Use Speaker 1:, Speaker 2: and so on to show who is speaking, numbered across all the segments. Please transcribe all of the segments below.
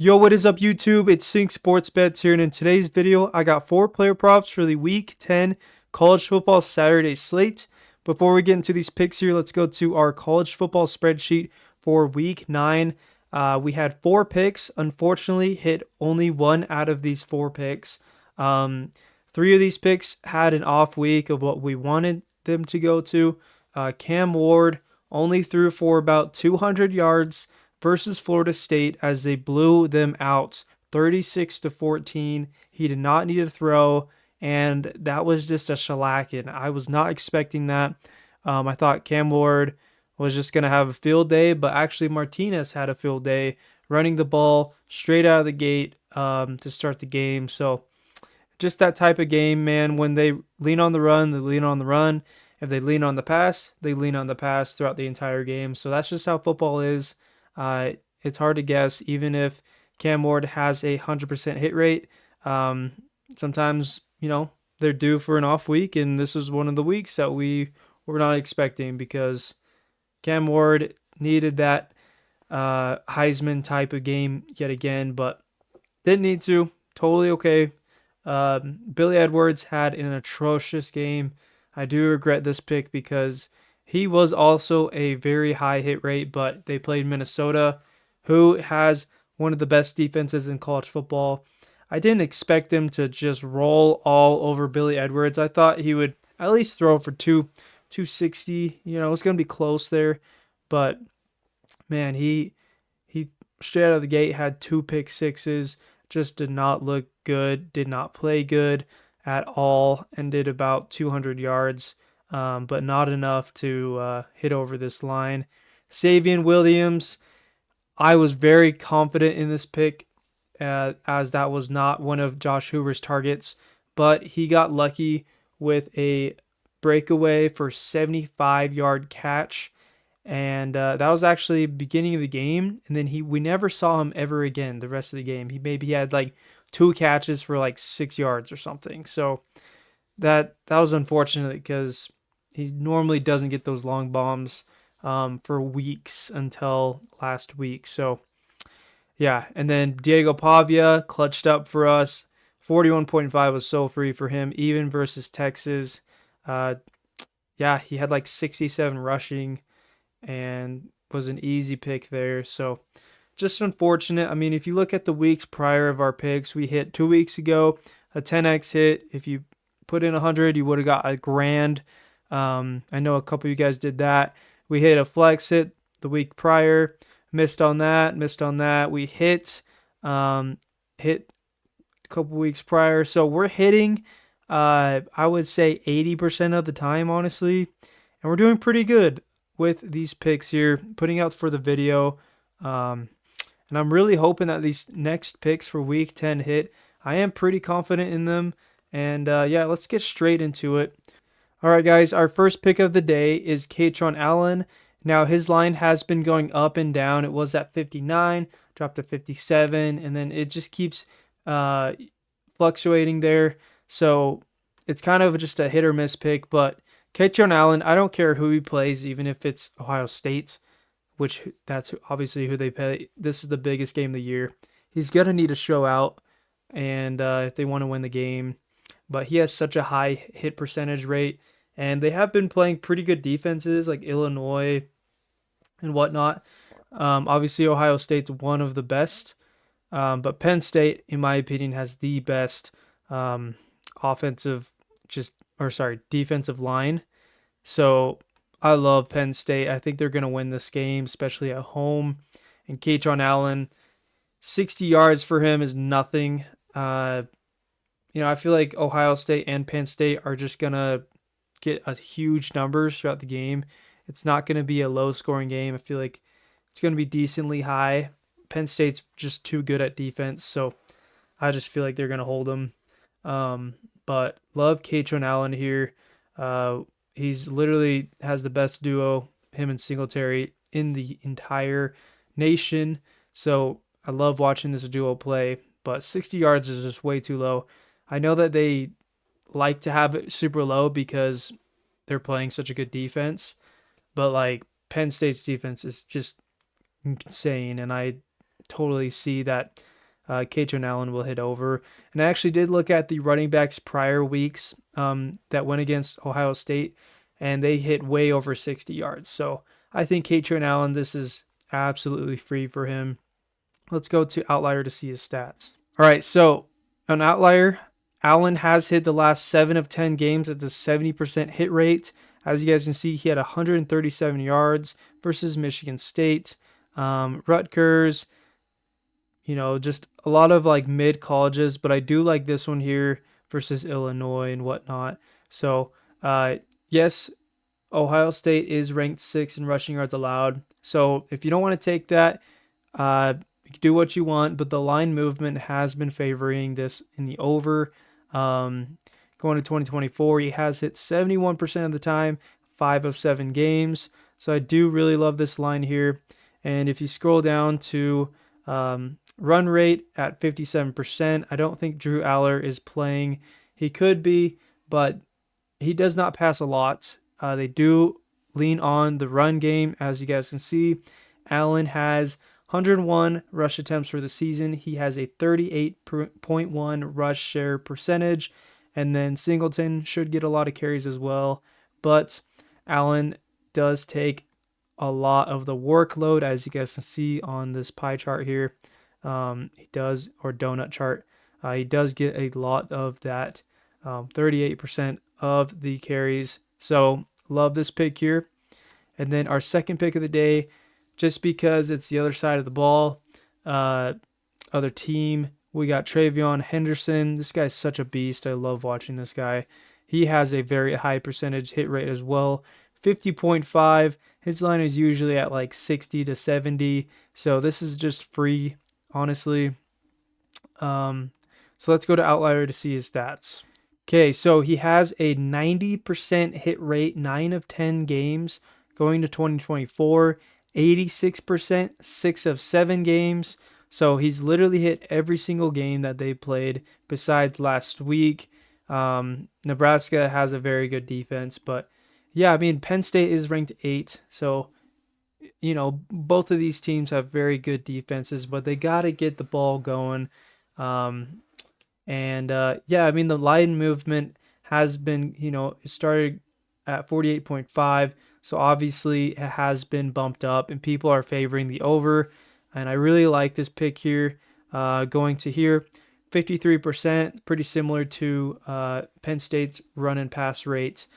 Speaker 1: Yo, what is up YouTube? It's Sync Sports Bets here, and in today's video, I got 4 player props for the Week 10 college football Saturday slate. Before we get into these picks here, let's go to our college football spreadsheet for Week 9. We had 4 picks. Unfortunately, hit only 1 out of these 4 picks. 3 of these picks had an off week of what we wanted them to go to. Cam Ward only threw for about 200 yards versus Florida State as they blew them out 36-14. He did not need to throw, and that was just a shellacking. I was not expecting that. I thought Cam Ward was just going to have a field day, but actually Martinez had a field day running the ball straight out of the gate to start the game. So just that type of game, man. When they lean on the run, they lean on the run. If they lean on the pass, they lean on the pass throughout the entire game. So that's just how football is. It's hard to guess, even if Cam Ward has a 100% hit rate. Sometimes, they're due for an off week, and this was one of the weeks that we were not expecting because Cam Ward needed that Heisman type of game yet again, but didn't need to. Totally okay. Billy Edwards had an atrocious game. I do regret this pick because he was also a very high hit rate, but they played Minnesota, who has one of the best defenses in college football. I didn't expect them to just roll all over Billy Edwards. I thought he would at least throw for 260. It was going to be close there, but man, he straight out of the gate had 2 pick sixes. Just did not look good, did not play good at all, and did about 200 yards. But not enough to hit over this line. Savion Williams, I was very confident in this pick as that was not one of Josh Hoover's targets, but he got lucky with a breakaway for 75-yard catch, and that was actually beginning of the game, and then we never saw him ever again the rest of the game. He had like 2 catches for like 6 yards or something, so that was unfortunate because he normally doesn't get those long bombs for weeks until last week. So, yeah. And then Diego Pavia clutched up for us. 41.5 was so free for him, even versus Texas. Yeah, he had like 67 rushing and was an easy pick there. So, just unfortunate. I mean, if you look at the weeks prior of our picks, we hit 2 weeks ago a 10x hit. If you put in 100, you would have got a grand. I know a couple of you guys did that. We hit a flex hit the week prior, missed on that. We hit a couple weeks prior. So we're hitting, I would say 80% of the time, honestly. And we're doing pretty good with these picks here, putting out for the video. And I'm really hoping that these next picks for week 10 hit. I am pretty confident in them. And yeah, let's get straight into it. All right, guys, our first pick of the day is Katron Allen. Now, his line has been going up and down. It was at 59, dropped to 57, and then it just keeps fluctuating there. So it's kind of just a hit or miss pick. But Katron Allen, I don't care who he plays, even if it's Ohio State, which that's obviously who they play. This is the biggest game of the year. He's going to need to show out, and if they want to win the game. But he has such a high hit percentage rate, and they have been playing pretty good defenses like Illinois and whatnot. Obviously, Ohio State's one of the best, but Penn State, in my opinion, has the best defensive line. So I love Penn State. I think they're going to win this game, especially at home. And Katron Allen, 60 yards for him is nothing. I feel like Ohio State and Penn State are just going to get a huge numbers throughout the game. It's not going to be a low-scoring game. I feel like it's going to be decently high. Penn State's just too good at defense, so I just feel like they're going to hold them. But love Katron Allen here. He's literally has the best duo, him and Singletary, in the entire nation. So I love watching this duo play, but 60 yards is just way too low. I know that they like to have it super low because they're playing such a good defense, but like Penn State's defense is just insane, and I totally see that Katron Allen will hit over. And I actually did look at the running backs prior weeks that went against Ohio State, and they hit way over 60 yards. So I think Katron Allen, this is absolutely free for him. Let's go to Outlier to see his stats. All right, so on Outlier, Allen has hit the last 7 of 10 games at a 70% hit rate. As you guys can see, he had 137 yards versus Michigan State. Rutgers, just a lot of like mid colleges, but I do like this one here versus Illinois and whatnot. So, yes, Ohio State is ranked 6th in rushing yards allowed. So if you don't want to take that, you can do what you want, but the line movement has been favoring this in the over. Going to 2024, he has hit 71% of the time, 5 of 7 games. So I do really love this line here. And if you scroll down to run rate at 57%, I don't think Drew Aller is playing. He could be, but he does not pass a lot. They do lean on the run game, as you guys can see. Allen has 101 rush attempts for the season. He has a 38.1 rush share percentage. And then Singleton should get a lot of carries as well. But Allen does take a lot of the workload, as you guys can see on this pie chart here. He does, or donut chart. He does get a lot of that, 38% of the carries. So love this pick here. And then our second pick of the day, just because it's the other side of the ball, other team, we got Travion Henderson. This guy's such a beast. I love watching this guy. He has a very high percentage hit rate as well, 50.5. His line is usually at like 60 to 70. So this is just free, honestly. So let's go to Outlier to see his stats. Okay, so he has a 90% hit rate, 9 of 10 games going to 2024, 86%, 6 of 7 games. So he's literally hit every single game that they played besides last week. Nebraska has a very good defense, but yeah, I mean, Penn State is ranked 8. So, both of these teams have very good defenses, but they got to get the ball going. Yeah, I mean, the line movement has been, it started at 48.5. So obviously it has been bumped up and people are favoring the over. And I really like this pick here. Going to here, 53%, pretty similar to Penn State's run and pass rates.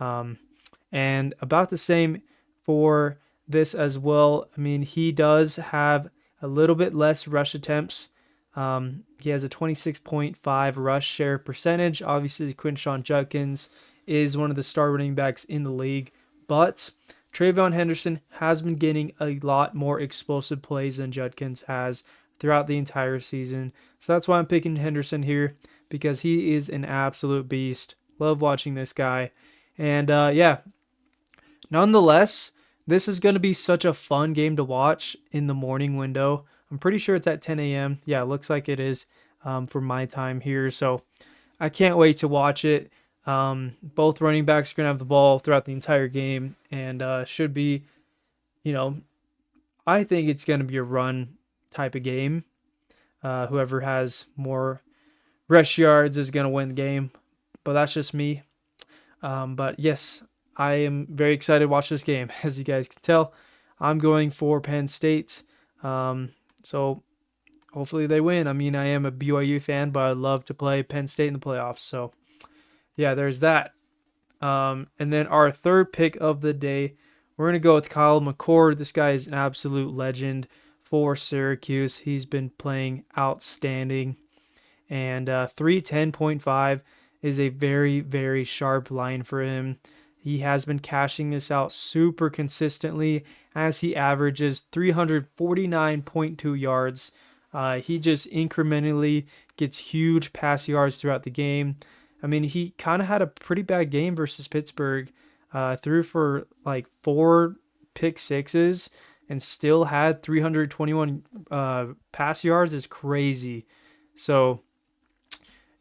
Speaker 1: And about the same for this as well. I mean, he does have a little bit less rush attempts. He has a 26.5 rush share percentage. Obviously, Quinshawn Judkins is one of the star running backs in the league. But Travion Henderson has been getting a lot more explosive plays than Judkins has throughout the entire season. So that's why I'm picking Henderson here, because he is an absolute beast. Love watching this guy. And yeah, nonetheless, this is going to be such a fun game to watch in the morning window. I'm pretty sure it's at 10 a.m. Yeah, it looks like it is for my time here. So I can't wait to watch it. Both running backs are going to have the ball throughout the entire game and should be, I think it's going to be a run type of game. Whoever has more rush yards is going to win the game, but that's just me. But yes, I am very excited to watch this game. As you guys can tell, I'm going for Penn State. So hopefully they win. I mean, I am a BYU fan, but I love to play Penn State in the playoffs. So yeah, there's that. And then our third pick of the day, we're going to go with Kyle McCord. This guy is an absolute legend for Syracuse. He's been playing outstanding. And 310.5 is a very, very sharp line for him. He has been cashing this out super consistently as he averages 349.2 yards. He just incrementally gets huge pass yards throughout the game. I mean, he kind of had a pretty bad game versus Pittsburgh. Threw for like 4 pick sixes and still had 321 pass yards is crazy. So,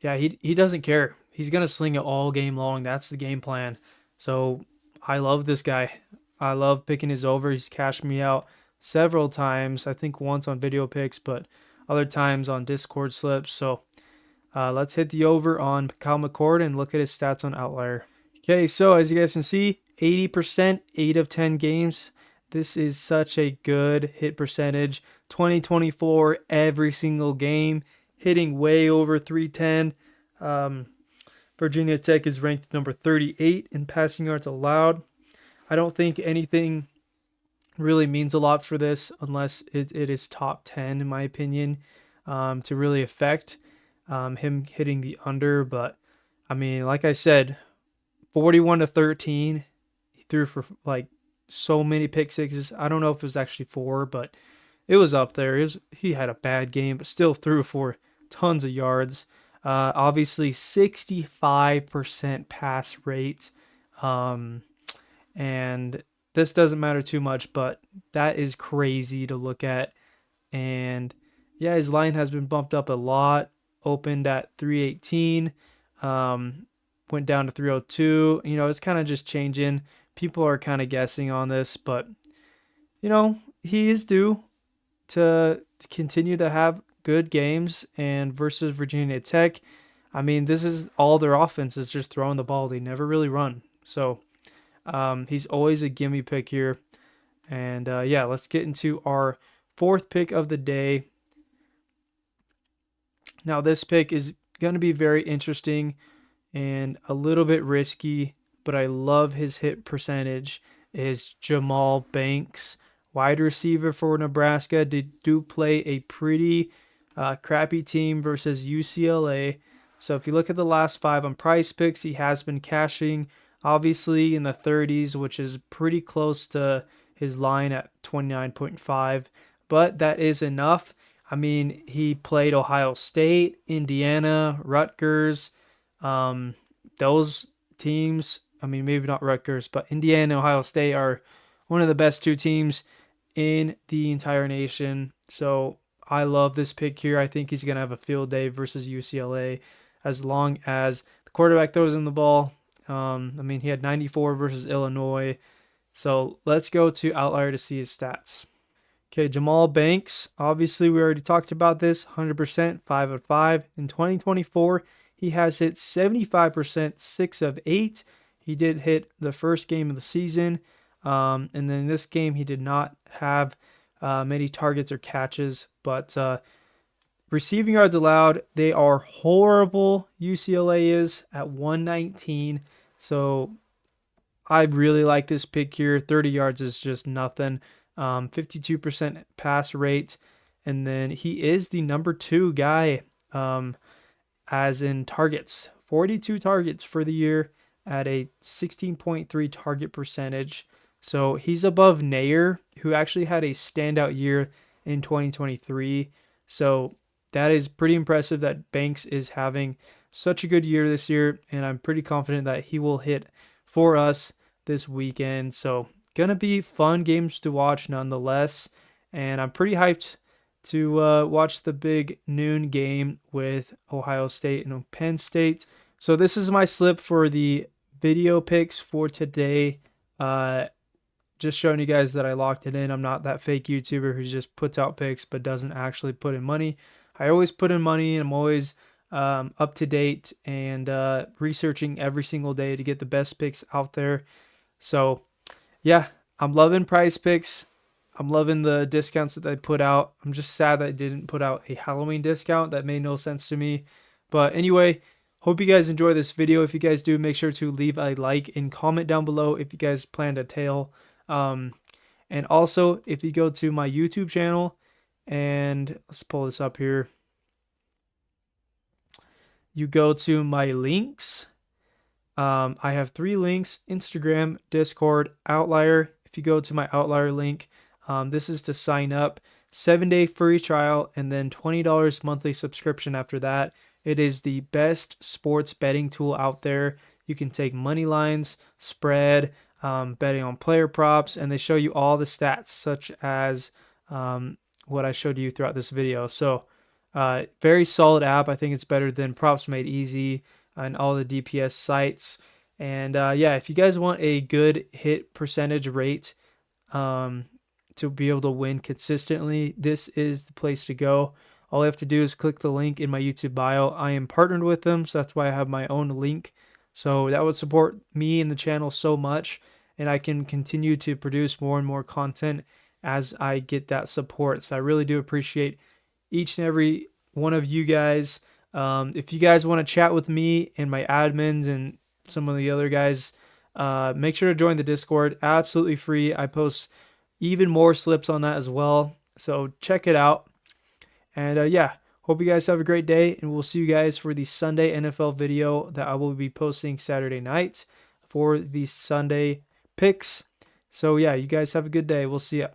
Speaker 1: yeah, he doesn't care. He's going to sling it all game long. That's the game plan. So, I love this guy. I love picking his over. He's cashed me out several times. I think once on video picks, but other times on Discord slips. So let's hit the over on Kyle McCord and look at his stats on Outlier. Okay, so as you guys can see, 80%, 8 of 10 games. This is such a good hit percentage. 2024, every single game, hitting way over 310. Virginia Tech is ranked number 38 in passing yards allowed. I don't think anything really means a lot for this unless it is top 10, in my opinion, to really affect him hitting the under. But I mean, like I said, 41-13. He threw for like so many pick sixes. I don't know if it was actually 4, but it was up there. He had a bad game, but still threw for tons of yards. Obviously, 65% pass rate. And this doesn't matter too much, but that is crazy to look at. And yeah, his line has been bumped up a lot. Opened at 318. Went down to 302. It's kind of just changing. People are kind of guessing on this, but he is due to continue to have good games. And versus Virginia Tech, I mean, this is all their offense is just throwing the ball. They never really run. So he's always a gimme pick here. And yeah, let's get into our fourth pick of the day. Now, this pick is going to be very interesting and a little bit risky, but I love his hit percentage. Is Jamal Banks, wide receiver for Nebraska. They do play a pretty crappy team versus UCLA. So if you look at the last 5 on Prizepicks, he has been cashing obviously in the 30s, which is pretty close to his line at 29.5, but that is enough. I mean, he played Ohio State, Indiana, Rutgers. Those teams, I mean, maybe not Rutgers, but Indiana and Ohio State are one of the best 2 teams in the entire nation. So I love this pick here. I think he's going to have a field day versus UCLA as long as the quarterback throws in the ball. I mean, he had 94 versus Illinois. So let's go to Outlier to see his stats. Okay, Jamal Banks, obviously we already talked about this, 100%, 5 of 5. In 2024, he has hit 75%, 6 of 8. He did hit the first game of the season. And then in this game, he did not have many targets or catches. But receiving yards allowed, they are horrible. UCLA is at 119. So I really like this pick here. 30 yards is just nothing. 52% pass rate. And then he is the number 2 guy as in targets. 42 targets for the year at a 16.3 target percentage. So he's above Nair, who actually had a standout year in 2023. So that is pretty impressive that Banks is having such a good year this year, and I'm pretty confident that he will hit for us this weekend. So gonna be fun games to watch nonetheless, and I'm pretty hyped to watch the big noon game with Ohio State and Penn State. So this is my slip for the video picks for today. Just showing you guys that I locked it in. I'm not that fake YouTuber who just puts out picks but doesn't actually put in money. I always put in money, and I'm always up to date and researching every single day to get the best picks out there. So yeah, I'm loving Prizepicks. I'm loving the discounts that they put out. I'm just sad that they didn't put out a Halloween discount. That made no sense to me. But anyway, hope you guys enjoy this video. If you guys do, make sure to leave a like and comment down below if you guys plan to tail. And also, if you go to my YouTube channel, and let's pull this up here. You go to my links. I have 3 links: Instagram, Discord, Outlier. If you go to my Outlier link, this is to sign up. 7-day free trial and then $20 monthly subscription after that. It is the best sports betting tool out there. You can take money lines, spread, betting on player props, and they show you all the stats, such as what I showed you throughout this video. So very solid app. I think it's better than Props Made Easy and all the DPS sites. And yeah, if you guys want a good hit percentage rate to be able to win consistently, this is the place to go. All I have to do is click the link in my YouTube bio. I am partnered with them, so that's why I have my own link. So that would support me and the channel so much, and I can continue to produce more and more content as I get that support. So I really do appreciate each and every one of you guys. If you guys want to chat with me and my admins and some of the other guys, make sure to join the Discord. Absolutely free. I post even more slips on that as well. So check it out. And yeah, hope you guys have a great day. And we'll see you guys for the Sunday NFL video that I will be posting Saturday night for the Sunday picks. So yeah, you guys have a good day. We'll see ya.